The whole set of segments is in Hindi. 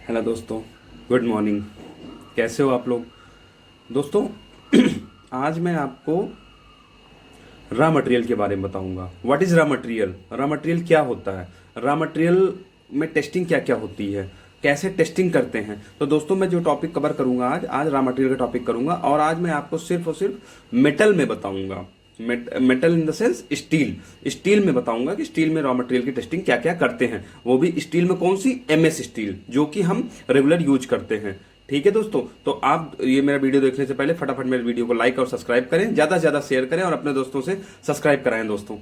हेलो दोस्तों, गुड मॉर्निंग। कैसे हो आप लोग दोस्तों? आज मैं आपको रॉ मटेरियल के बारे में बताऊंगा। What is raw material? Raw material क्या होता है? रॉ मटेरियल में टेस्टिंग क्या क्या होती है, कैसे टेस्टिंग करते हैं। तो दोस्तों मैं जो टॉपिक कवर करूंगा आज रॉ मटेरियल का टॉपिक करूंगा, और आज मैं आपको सिर्फ और सिर्फ मेटल में बताऊंगा। Metal in the sense steel में बताऊंगा कि स्टील में रॉ मटेरियल की टेस्टिंग क्या क्या करते हैं। वो भी स्टील में कौन सी? एमएस स्टील, जो कि हम रेगुलर यूज करते हैं। ठीक है दोस्तों, तो आप ये मेरा वीडियो देखने से पहले फटाफट मेरे वीडियो को लाइक और सब्सक्राइब करें, ज्यादा से ज्यादा शेयर करें और अपने दोस्तों से सब्सक्राइब कराएं दोस्तों।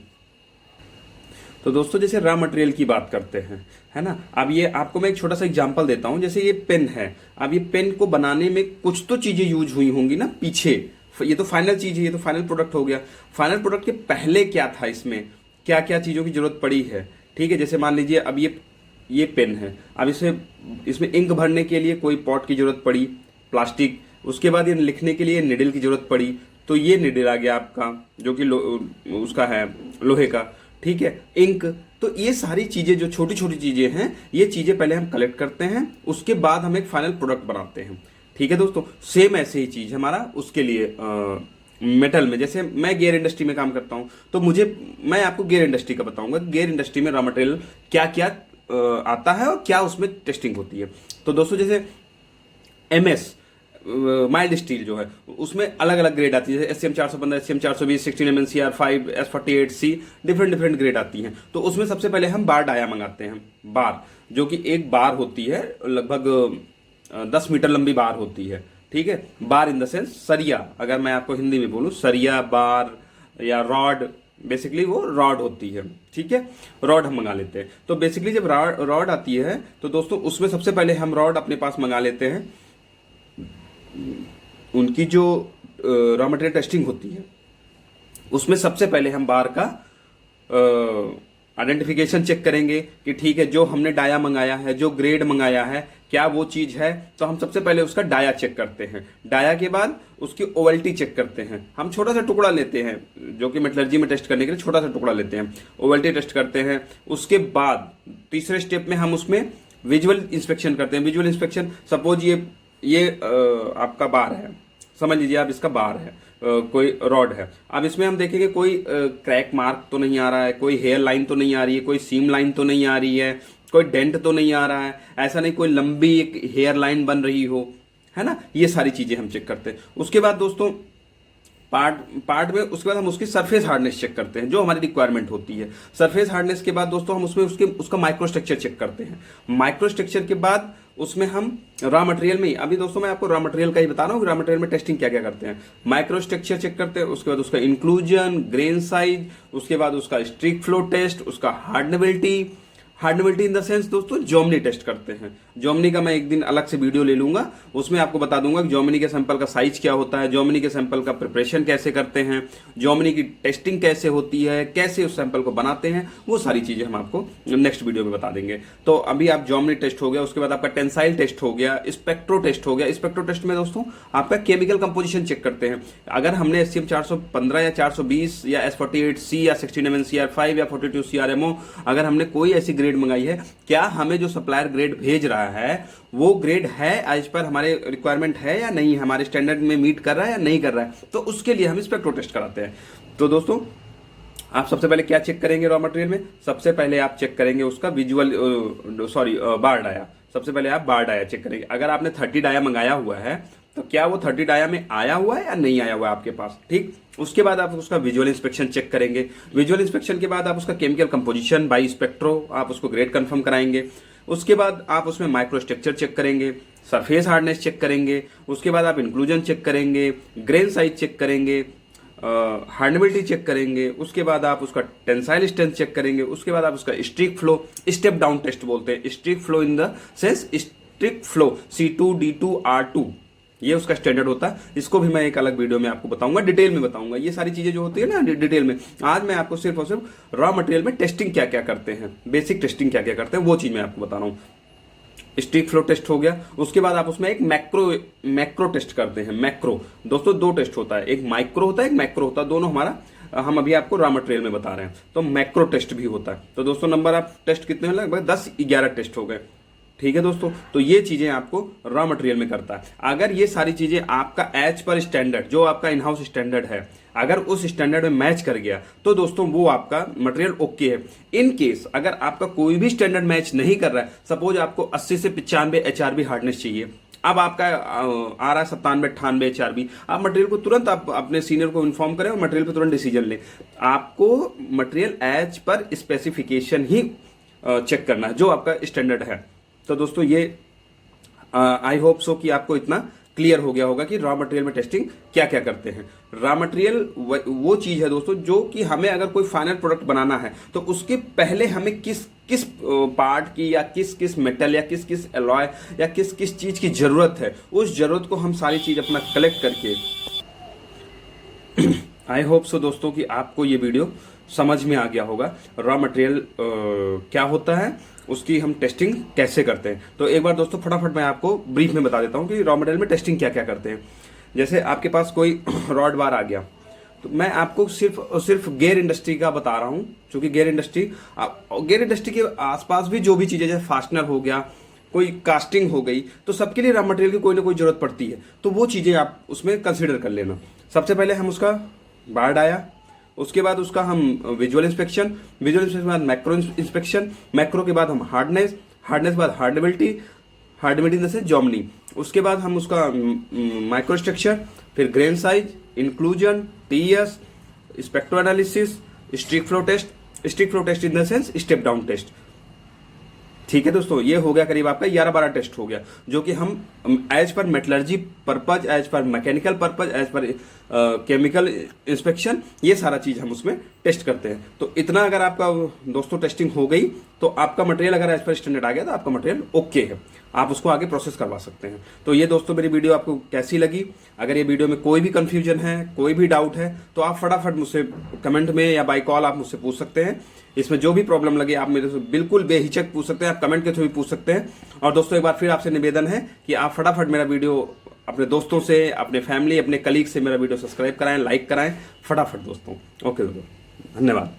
तो दोस्तों जैसे रॉ मटेरियल की बात करते हैं, है ना। अब ये आपको मैं एक छोटा सा एग्जांपल देता हूं। जैसे ये पेन है, अब ये पेन को बनाने में कुछ तो चीजें यूज हुई होंगी ना पीछे। ये तो फाइनल चीज है, ये तो फाइनल प्रोडक्ट हो गया। फाइनल प्रोडक्ट के पहले क्या था, इसमें क्या क्या चीजों की जरूरत पड़ी है। ठीक है, जैसे मान लीजिए अब ये पेन है। अब इसमें इंक भरने के लिए कोई पॉट की जरूरत पड़ी, प्लास्टिक। उसके बाद ये लिखने के लिए निडल की जरूरत पड़ी, तो ये निडल आ गया आपका, जो कि उसका है लोहे का। ठीक है, इंक। तो ये सारी चीजें जो छोटी छोटी चीजें हैं, ये चीजें पहले हम कलेक्ट करते हैं, उसके बाद हम एक फाइनल प्रोडक्ट बनाते हैं। ठीक है दोस्तों, सेम ऐसे ही चीज हमारा उसके लिए मेटल में। जैसे मैं गियर इंडस्ट्री में काम करता हूं, तो मैं आपको गियर इंडस्ट्री का बताऊंगा। गियर इंडस्ट्री में रॉ मटेरियल क्या क्या आता है और क्या उसमें टेस्टिंग होती है। तो दोस्तों जैसे एमएस माइल्ड स्टील जो है, उसमें अलग अलग ग्रेड आती है। जैसे SCM 415, SCM 420, 16 MnCr5, S48C, different different grade आती हैं। तो उसमें सबसे पहले हम बार डाया मंगाते हैं। बार, जो कि एक बार होती है लगभग 10 मीटर लंबी बार होती है। ठीक है, बार इन द सेंस सरिया, अगर मैं आपको हिंदी में बोलूं सरिया, बार या रॉड, बेसिकली वो रॉड होती है। ठीक है, रॉड हम मंगा लेते हैं। तो बेसिकली जब रॉड आती है, तो दोस्तों उसमें सबसे पहले हम रॉड अपने पास मंगा लेते हैं। उनकी जो रॉ मटेरियल टेस्टिंग होती है, उसमें सबसे पहले हम बार का आइडेंटिफिकेशन चेक करेंगे कि ठीक है, जो हमने डाया मंगाया है, जो ग्रेड मंगाया है, क्या वो चीज है। तो हम सबसे पहले उसका डाया चेक करते हैं। डाया के बाद उसकी ओवल्टी चेक करते हैं। हम छोटा सा टुकड़ा लेते हैं, जो कि मेटलर्जी में टेस्ट करने के लिए छोटा सा टुकड़ा लेते हैं, ओवल्टी टेस्ट करते हैं। उसके बाद तीसरे स्टेप में हम उसमें विजुअल इंस्पेक्शन करते हैं। विजुअल इंस्पेक्शन, सपोज ये आपका बार है, समझ लीजिए आप इसका बार है, कोई रॉड है। अब इसमें हम देखेंगे कोई क्रैक मार्क तो नहीं आ रहा है, कोई हेयर लाइन तो नहीं आ रही है, कोई सीम लाइन तो नहीं आ रही है, कोई डेंट तो नहीं आ रहा है, ऐसा नहीं कोई लंबी एक हेयर लाइन बन रही हो, है ना। ये सारी चीजें हम चेक करते हैं। उसके बाद दोस्तों पार्ट में उसके बाद हम उसकी सरफेस हार्डनेस चेक करते हैं, जो हमारी रिक्वायरमेंट होती है। सरफेस हार्डनेस के बाद दोस्तों हम उसमें उसका माइक्रो स्ट्रक्चर चेक करते हैं। माइक्रो स्ट्रक्चर के बाद उसमें हम रॉ मटेरियल में, अभी दोस्तों मैं आपको रॉ मटेरियल का ही बता रहा हूँ, रॉ मटेरियल में टेस्टिंग क्या क्या करते हैं। माइक्रो स्ट्रक्चर चेक करते हैं, उसके बाद उसका इंक्लूजन, ग्रेन साइज, उसके बाद उसका स्ट्रिक फ्लो टेस्ट, उसका हार्डनेबिलिटी इन द सेंस दोस्तों जोमनी टेस्ट करते हैं। जोमनी का मैं एक दिन अलग से वीडियो ले लूंगा, उसमें आपको बता दूंगा कि जोमनी के सैंपल का साइज क्या होता है, जोमनी के सैंपल का प्रिपरेशन कैसे करते हैं, जोमनी की टेस्टिंग कैसे होती है, कैसे उस सैंपल को बनाते हैं, वो सारी चीजें हम आपको नेक्स्ट वीडियो में बता देंगे। तो अभी आप जोमनी टेस्ट हो गया, उसके बाद आपका टेंसाइल टेस्ट हो गया, स्पेक्ट्रो टेस्ट हो गया। स्पेक्ट्रो टेस्ट में दोस्तों आपका केमिकल कंपोजिशन चेक करते हैं। अगर हमने SCM 415 या 420 या S48C या 16 MnCr5 या 42 CRMO, अगर हमने कोई ऐसी ग्रेड मंगाई है, क्या हमें जो सप्लायर ग्रेड भेज रहा है वो ग्रेड है एज पर हमारे रिक्वायरमेंट है या नहीं, हमारे स्टैंडर्ड में मीट कर रहा है या नहीं कर रहा है, तो उसके लिए हम स्पेक्ट्रो टेस्ट कराते हैं। तो दोस्तों आप सबसे पहले क्या चेक करेंगे रॉ मटेरियल में? सबसे पहले आप चेक करेंगे उसका बार डाया। सबसे पहले आप बार डाया चेक करेंगे। अगर आपने 30 डाया मंगाया हुआ है, तो क्या वो 30 डाया में आया हुआ है या नहीं आया हुआ है आपके पास। ठीक, उसके बाद आप उसका विजुअल इंस्पेक्शन चेक करेंगे। विजुअल इंस्पेक्शन के बाद आप उसका केमिकल कंपोजिशन बाय स्पेक्ट्रो, आप उसको ग्रेड कंफर्म कराएंगे। उसके बाद आप उसमें माइक्रो स्ट्रक्चर चेक करेंगे, सरफेस हार्डनेस चेक करेंगे, उसके बाद आप इंक्लूजन चेक करेंगे, ग्रेन साइज चेक करेंगे, हार्डनेबिलिटी चेक करेंगे, उसके बाद आप उसका टेंसाइल स्ट्रेंथ चेक करेंगे, उसके बाद आप उसका streak flow, step down test बोलते हैं, streak flow in the sense streak flow C2 D2 R2, ये उसका स्टैंडर्ड होता है। इसको भी मैं एक अलग वीडियो में आपको बताऊंगा, डिटेल में बताऊंगा। ये सारी चीजें जो होती है ना डिटेल में, आज मैं आपको सिर्फ और सिर्फ रॉ मटेरियल में टेस्टिंग क्या क्या करते हैं, बेसिक टेस्टिंग क्या क्या करते हैं, वो चीज मैं आपको बता रहा हूँ। स्टिक फ्लो टेस्ट हो गया, उसके बाद आप उसमें एक मैक्रो टेस्ट करते हैं। मैक्रो दोस्तों दो टेस्ट होता है, एक माइक्रो होता है, एक मैक्रो होता है, दोनों हमारा हम अभी आपको रॉ मटेरियल में बता रहे हैं। तो मैक्रो टेस्ट भी होता है। तो दोस्तों नंबर ऑफ टेस्ट कितने हैं? लगभग 10-11 टेस्ट हो गए। ठीक है दोस्तों, तो ये चीजें आपको रॉ मटेरियल में करता है। अगर ये सारी चीजें आपका एज पर स्टैंडर्ड, जो आपका इन हाउस स्टैंडर्ड है, अगर उस स्टैंडर्ड में मैच कर गया तो दोस्तों वो आपका मटेरियल ओके है। इन केस अगर आपका कोई भी स्टैंडर्ड मैच नहीं कर रहा है, सपोज आपको 80 से 95 एचआरबी हार्डनेस चाहिए, अब आपका आ रहा है 97 98 एचआरबी, आप मटेरियल को तुरंत आप अपने सीनियर को इन्फॉर्म करें और मटेरियल पर तुरंत डिसीजन लें। आपको मटेरियल एज पर स्पेसिफिकेशन ही चेक करना है, जो आपका स्टैंडर्ड है। तो दोस्तों ये आई होप सो कि आपको इतना क्लियर हो गया होगा कि रॉ मटेरियल में टेस्टिंग क्या क्या करते हैं। रॉ मटेरियल वो चीज है दोस्तों जो कि हमें अगर कोई फाइनल प्रोडक्ट बनाना है तो उसके पहले हमें किस किस पार्ट की या किस किस मेटल या किस किस एलॉय या किस किस चीज की जरूरत है, उस जरूरत को हम सारी चीज अपना कलेक्ट करके आई होप सो दोस्तों कि आपको ये वीडियो समझ में आ गया होगा रॉ मटेरियल क्या होता है, उसकी हम टेस्टिंग कैसे करते हैं। तो एक बार दोस्तों फटाफट मैं आपको ब्रीफ में बता देता हूं कि रॉ मटेरियल में टेस्टिंग क्या क्या करते हैं। जैसे आपके पास कोई रॉड बार आ गया, तो मैं आपको सिर्फ गेयर इंडस्ट्री का बता रहा हूं, क्योंकि गेयर इंडस्ट्री के आसपास भी जो भी चीजें, जैसे फास्टनर हो गया, कोई कास्टिंग हो गई, तो सबके लिए रॉ मटेरियल की कोई ना कोई जरूरत पड़ती है। तो वो चीजें आप उसमें कंसिडर कर लेना। सबसे पहले हम उसका बार डाया, उसके बाद उसका हम विजुअल इंस्पेक्शन के बाद मैक्रो इंस्पेक्शन, मैक्रो के बाद हम हार्डनेस के बाद हार्डेबिलिटी जैसे जॉमनी, उसके बाद हम उसका माइक्रो स्ट्रक्चर, फिर grain size, inclusion, TS, spectro analysis, stick flow test in the sense step down test. ठीक है दोस्तों, ये हो गया करीब आपका 11-12 टेस्ट हो गया, जो कि हम as per metallurgy purpose, as per mechanical purpose, as per chemical inspection, ये सारा चीज हम उसमें टेस्ट करते हैं। तो इतना अगर आपका दोस्तों टेस्टिंग हो गई तो आपका मटेरियल अगर एज पर स्टैंडर्ड आ गया तो आपका मटेरियल ओके है, आप उसको आगे प्रोसेस करवा सकते हैं। तो ये दोस्तों मेरी वीडियो आपको कैसी लगी? अगर ये वीडियो में कोई भी कंफ्यूजन है, कोई भी डाउट है, तो आप फटाफट मुझसे कमेंट में या बाय कॉल आप मुझसे पूछ सकते हैं। इसमें जो भी प्रॉब्लम लगे आप मेरे से बिल्कुल बेहिचक पूछ सकते हैं, आप कमेंट के थ्रू भी पूछ सकते हैं। और दोस्तों एक बार फिर आपसे निवेदन है कि आप फटाफट मेरा वीडियो अपने दोस्तों से, अपने फैमिली, अपने कलीग से मेरा वीडियो सब्सक्राइब कराएं, लाइक कराएं फटाफट दोस्तों। ओके दोस्तों, धन्यवाद।